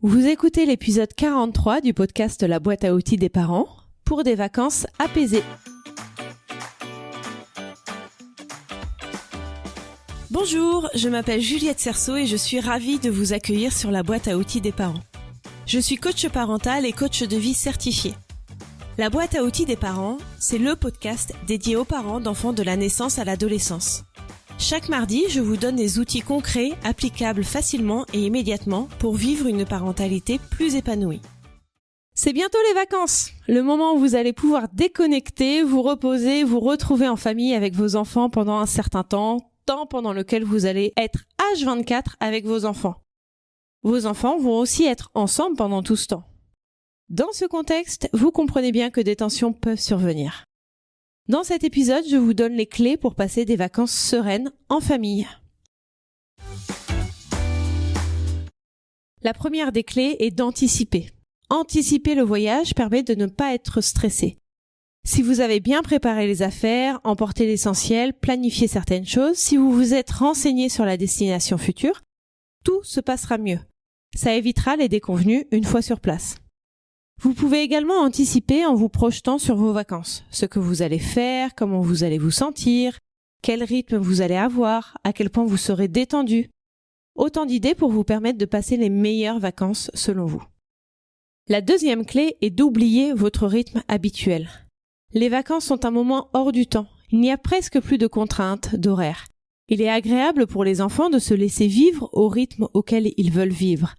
Vous écoutez l'épisode 43 du podcast La boîte à outils des parents pour des vacances apaisées. Bonjour, je m'appelle Juliette Cerceau et je suis ravie de vous accueillir sur la boîte à outils des parents. Je suis coach parental et coach de vie certifié. La boîte à outils des parents, c'est le podcast dédié aux parents d'enfants de la naissance à l'adolescence. Chaque mardi, je vous donne des outils concrets, applicables facilement et immédiatement pour vivre une parentalité plus épanouie. C'est bientôt les vacances, le moment où vous allez pouvoir déconnecter, vous reposer, vous retrouver en famille avec vos enfants pendant un certain temps pendant lequel vous allez être H24 avec vos enfants. Vos enfants vont aussi être ensemble pendant tout ce temps. Dans ce contexte, vous comprenez bien que des tensions peuvent survenir. Dans cet épisode, je vous donne les clés pour passer des vacances sereines en famille. La première des clés est d'anticiper. Anticiper le voyage permet de ne pas être stressé. Si vous avez bien préparé les affaires, emporté l'essentiel, planifié certaines choses, si vous vous êtes renseigné sur la destination future, tout se passera mieux. Ça évitera les déconvenues une fois sur place. Vous pouvez également anticiper en vous projetant sur vos vacances, ce que vous allez faire, comment vous allez vous sentir, quel rythme vous allez avoir, à quel point vous serez détendu. Autant d'idées pour vous permettre de passer les meilleures vacances selon vous. La deuxième clé est d'oublier votre rythme habituel. Les vacances sont un moment hors du temps. Il n'y a presque plus de contraintes, d'horaires. Il est agréable pour les enfants de se laisser vivre au rythme auquel ils veulent vivre.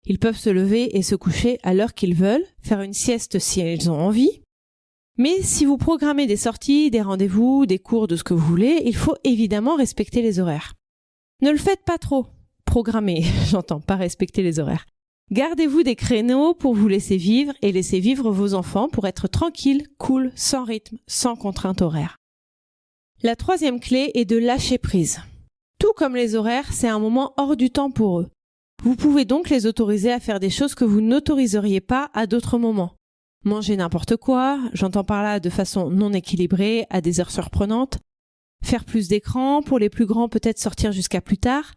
Ils peuvent se lever et se coucher à l'heure qu'ils veulent, faire une sieste si ils ont envie. Mais si vous programmez des sorties, des rendez-vous, des cours de ce que vous voulez, il faut évidemment respecter les horaires. Ne le faites pas trop. Programmer, j'entends, pas respecter les horaires. Gardez-vous des créneaux pour vous laisser vivre et laisser vivre vos enfants pour être tranquille, cool, sans rythme, sans contrainte horaire. La troisième clé est de lâcher prise. Tout comme les horaires, c'est un moment hors du temps pour eux. Vous pouvez donc les autoriser à faire des choses que vous n'autoriseriez pas à d'autres moments. Manger n'importe quoi, j'entends par là de façon non équilibrée, à des heures surprenantes. Faire plus d'écran, pour les plus grands peut-être sortir jusqu'à plus tard.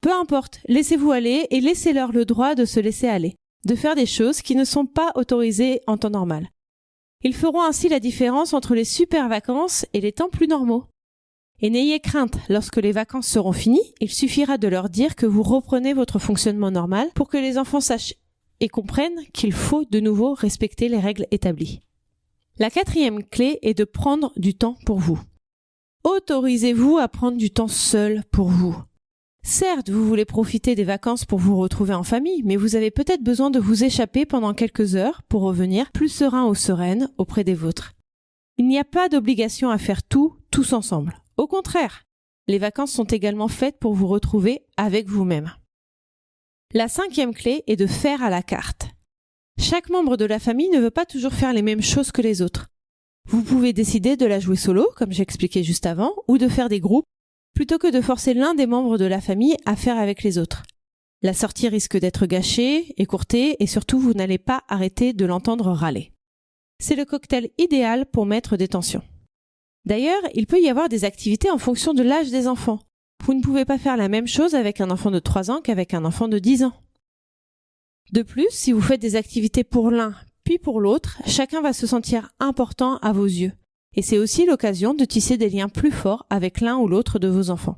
Peu importe, laissez-vous aller et laissez-leur le droit de se laisser aller, de faire des choses qui ne sont pas autorisées en temps normal. Ils feront ainsi la différence entre les super vacances et les temps plus normaux. Et n'ayez crainte, lorsque les vacances seront finies, il suffira de leur dire que vous reprenez votre fonctionnement normal pour que les enfants sachent et comprennent qu'il faut de nouveau respecter les règles établies. La quatrième clé est de prendre du temps pour vous. Autorisez-vous à prendre du temps seul pour vous. Certes, vous voulez profiter des vacances pour vous retrouver en famille, mais vous avez peut-être besoin de vous échapper pendant quelques heures pour revenir plus serein ou sereine auprès des vôtres. Il n'y a pas d'obligation à faire tout, tous ensemble. Au contraire, les vacances sont également faites pour vous retrouver avec vous-même. La cinquième clé est de faire à la carte. Chaque membre de la famille ne veut pas toujours faire les mêmes choses que les autres. Vous pouvez décider de la jouer solo, comme j'expliquais juste avant, ou de faire des groupes, plutôt que de forcer l'un des membres de la famille à faire avec les autres. La sortie risque d'être gâchée, écourtée, et surtout vous n'allez pas arrêter de l'entendre râler. C'est le cocktail idéal pour mettre des tensions. D'ailleurs, il peut y avoir des activités en fonction de l'âge des enfants. Vous ne pouvez pas faire la même chose avec un enfant de 3 ans qu'avec un enfant de 10 ans. De plus, si vous faites des activités pour l'un puis pour l'autre, chacun va se sentir important à vos yeux. Et c'est aussi l'occasion de tisser des liens plus forts avec l'un ou l'autre de vos enfants.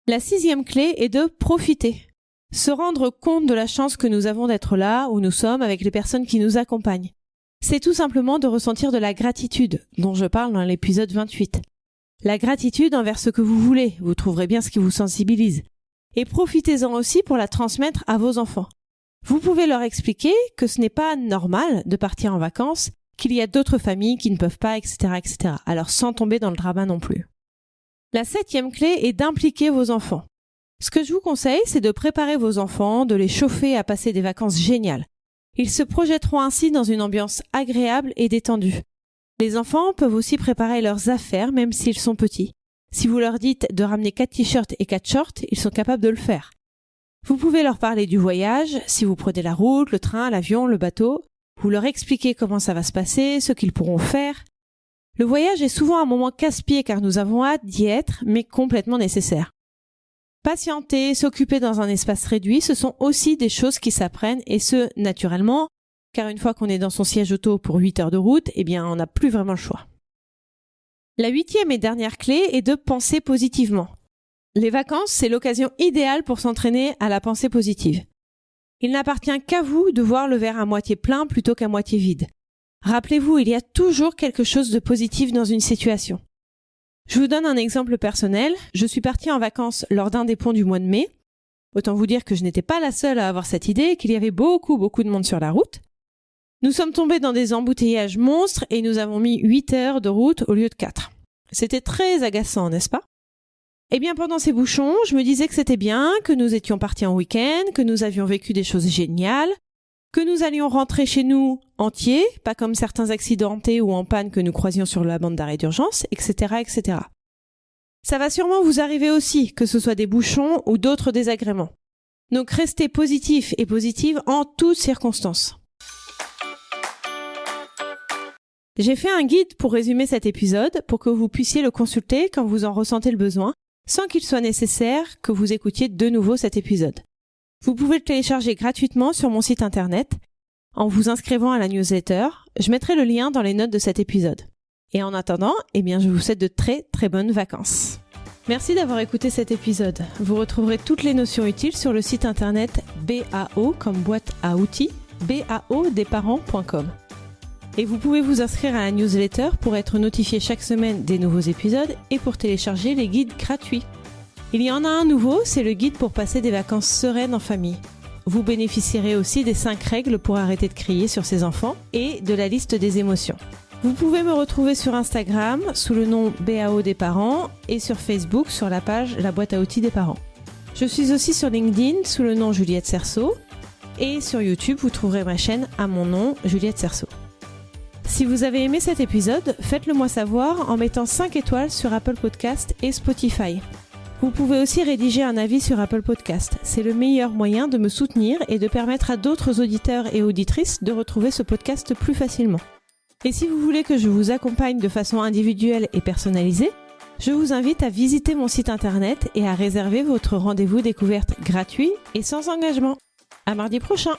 La sixième clé est de profiter. Se rendre compte de la chance que nous avons d'être là où nous sommes avec les personnes qui nous accompagnent. C'est tout simplement de ressentir de la gratitude, dont je parle dans l'épisode 28. La gratitude envers ce que vous voulez, vous trouverez bien ce qui vous sensibilise. Et profitez-en aussi pour la transmettre à vos enfants. Vous pouvez leur expliquer que ce n'est pas normal de partir en vacances, qu'il y a d'autres familles qui ne peuvent pas, etc., etc. Alors sans tomber dans le drama non plus. La septième clé est d'impliquer vos enfants. Ce que je vous conseille, c'est de préparer vos enfants, de les chauffer à passer des vacances géniales. Ils se projetteront ainsi dans une ambiance agréable et détendue. Les enfants peuvent aussi préparer leurs affaires même s'ils sont petits. Si vous leur dites de ramener 4 t-shirts et 4 shorts, ils sont capables de le faire. Vous pouvez leur parler du voyage, si vous prenez la route, le train, l'avion, le bateau. Vous leur expliquez comment ça va se passer, ce qu'ils pourront faire. Le voyage est souvent un moment casse-pied car nous avons hâte d'y être, mais complètement nécessaire. Patienter, s'occuper dans un espace réduit, ce sont aussi des choses qui s'apprennent et ce, naturellement, car une fois qu'on est dans son siège auto pour 8 heures de route, on n'a plus vraiment le choix. La 8e et dernière clé est de penser positivement. Les vacances, c'est l'occasion idéale pour s'entraîner à la pensée positive. Il n'appartient qu'à vous de voir le verre à moitié plein plutôt qu'à moitié vide. Rappelez-vous, il y a toujours quelque chose de positif dans une situation. Je vous donne un exemple personnel. Je suis partie en vacances lors d'un des ponts du mois de mai. Autant vous dire que je n'étais pas la seule à avoir cette idée et qu'il y avait beaucoup de monde sur la route. Nous sommes tombés dans des embouteillages monstres et nous avons mis 8 heures de route au lieu de 4. C'était très agaçant, n'est-ce pas ? Pendant ces bouchons, je me disais que c'était bien, que nous étions partis en week-end, que nous avions vécu des choses géniales, que nous allions rentrer chez nous entiers, pas comme certains accidentés ou en panne que nous croisions sur la bande d'arrêt d'urgence, etc., etc. Ça va sûrement vous arriver aussi, que ce soit des bouchons ou d'autres désagréments. Donc restez positif et positive en toutes circonstances. J'ai fait un guide pour résumer cet épisode pour que vous puissiez le consulter quand vous en ressentez le besoin, sans qu'il soit nécessaire que vous écoutiez de nouveau cet épisode. Vous pouvez le télécharger gratuitement sur mon site internet en vous inscrivant à la newsletter. Je mettrai le lien dans les notes de cet épisode. Et en attendant, je vous souhaite de très bonnes vacances. Merci d'avoir écouté cet épisode. Vous retrouverez toutes les notions utiles sur le site internet BAO comme boîte à outils, baodesparents.com. Et vous pouvez vous inscrire à la newsletter pour être notifié chaque semaine des nouveaux épisodes et pour télécharger les guides gratuits. Il y en a un nouveau, c'est le guide pour passer des vacances sereines en famille. Vous bénéficierez aussi des 5 règles pour arrêter de crier sur ses enfants et de la liste des émotions. Vous pouvez me retrouver sur Instagram sous le nom BAO des parents et sur Facebook sur la page La boîte à outils des parents. Je suis aussi sur LinkedIn sous le nom Juliette Cerceau et sur YouTube vous trouverez ma chaîne à mon nom Juliette Cerceau. Si vous avez aimé cet épisode, faites-le moi savoir en mettant 5 étoiles sur Apple Podcast et Spotify. Vous pouvez aussi rédiger un avis sur Apple Podcast. C'est le meilleur moyen de me soutenir et de permettre à d'autres auditeurs et auditrices de retrouver ce podcast plus facilement. Et si vous voulez que je vous accompagne de façon individuelle et personnalisée, je vous invite à visiter mon site internet et à réserver votre rendez-vous découverte gratuit et sans engagement. À mardi prochain!